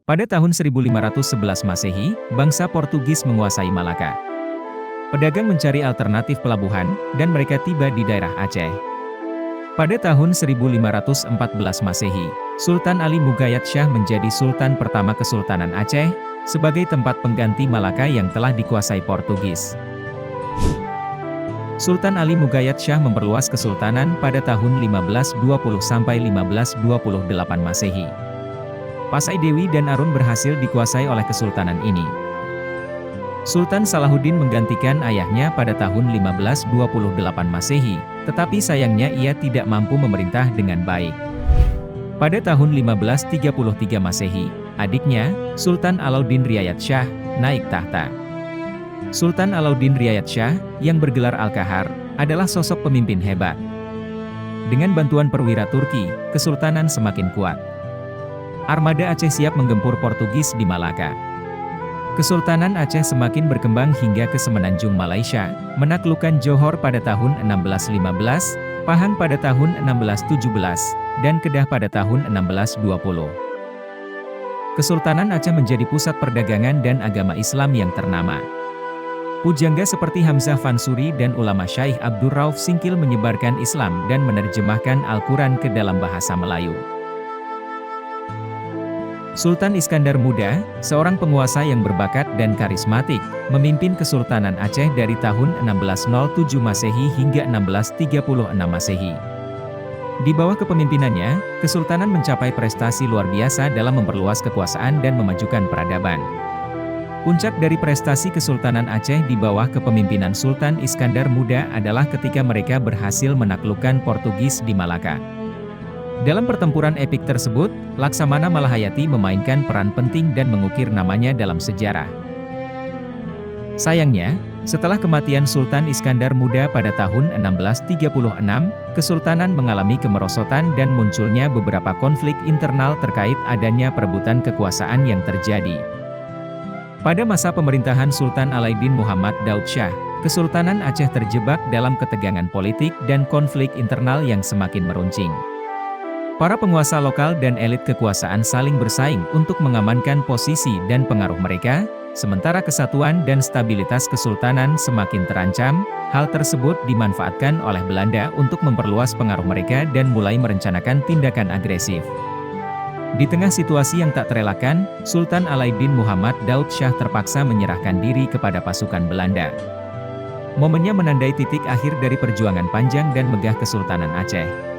Pada tahun 1511 Masehi, bangsa Portugis menguasai Malaka. Pedagang mencari alternatif pelabuhan, dan mereka tiba di daerah Aceh. Pada tahun 1514 Masehi, Sultan Ali Mughayat Shah menjadi Sultan pertama Kesultanan Aceh, sebagai tempat pengganti Malaka yang telah dikuasai Portugis. Sultan Ali Mughayat Shah memperluas kesultanan pada tahun 1520–1528 Masehi. Pasai Dewi dan Arun berhasil dikuasai oleh kesultanan ini. Sultan Salahuddin menggantikan ayahnya pada tahun 1528 Masehi, tetapi sayangnya ia tidak mampu memerintah dengan baik. Pada tahun 1533 Masehi, adiknya, Sultan Alauddin Riayat Shah, naik tahta. Sultan Alauddin Riayat Shah, yang bergelar Al-Qahar, adalah sosok pemimpin hebat. Dengan bantuan perwira Turki, kesultanan semakin kuat. Armada Aceh siap menggempur Portugis di Malaka. Kesultanan Aceh semakin berkembang hingga ke Semenanjung Malaysia, menaklukkan Johor pada tahun 1615, Pahang pada tahun 1617, dan Kedah pada tahun 1620. Kesultanan Aceh menjadi pusat perdagangan dan agama Islam yang ternama. Pujangga seperti Hamzah Fansuri dan ulama Syaikh Abdur Rauf Singkil menyebarkan Islam dan menerjemahkan Al-Quran ke dalam bahasa Melayu. Sultan Iskandar Muda, seorang penguasa yang berbakat dan karismatik, memimpin Kesultanan Aceh dari tahun 1607 Masehi hingga 1636 Masehi. Di bawah kepemimpinannya, Kesultanan mencapai prestasi luar biasa dalam memperluas kekuasaan dan memajukan peradaban. Puncak dari prestasi Kesultanan Aceh di bawah kepemimpinan Sultan Iskandar Muda adalah ketika mereka berhasil menaklukkan Portugis di Malaka. Dalam pertempuran epik tersebut, Laksamana Malahayati memainkan peran penting dan mengukir namanya dalam sejarah. Sayangnya, setelah kematian Sultan Iskandar Muda pada tahun 1636, Kesultanan mengalami kemerosotan dan munculnya beberapa konflik internal terkait adanya perebutan kekuasaan yang terjadi. Pada masa pemerintahan Sultan Alaiddin Muhammad Daud Shah, Kesultanan Aceh terjebak dalam ketegangan politik dan konflik internal yang semakin meruncing. Para penguasa lokal dan elit kekuasaan saling bersaing untuk mengamankan posisi dan pengaruh mereka, sementara kesatuan dan stabilitas kesultanan semakin terancam. Hal tersebut dimanfaatkan oleh Belanda untuk memperluas pengaruh mereka dan mulai merencanakan tindakan agresif. Di tengah situasi yang tak terelakkan, Sultan Alaiddin Muhammad Daud Shah terpaksa menyerahkan diri kepada pasukan Belanda. Momennya menandai titik akhir dari perjuangan panjang dan megah Kesultanan Aceh.